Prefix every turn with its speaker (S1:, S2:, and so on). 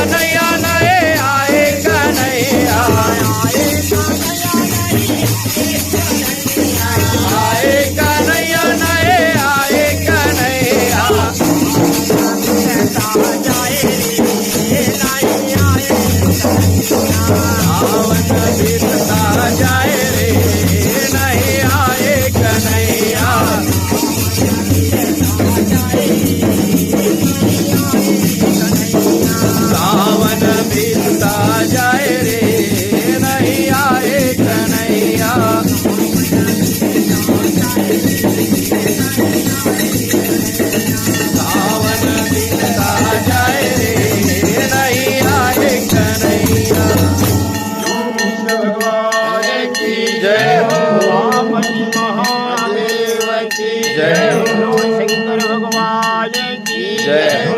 S1: कन्हैया नए आए कन्हैया आए कन्हैया नए आए कन्हैया सावन बीतता जाए रे नहीं आए कन्हैया सावन बीतता जाए रे नहीं आए कन्हैया सावन बीतता जाए रे नहीं आए कन्हैया। भगवान की जय हो,
S2: स्वामी महादेव की
S1: जय हो,
S2: शंकर भगवान की
S1: जय हो।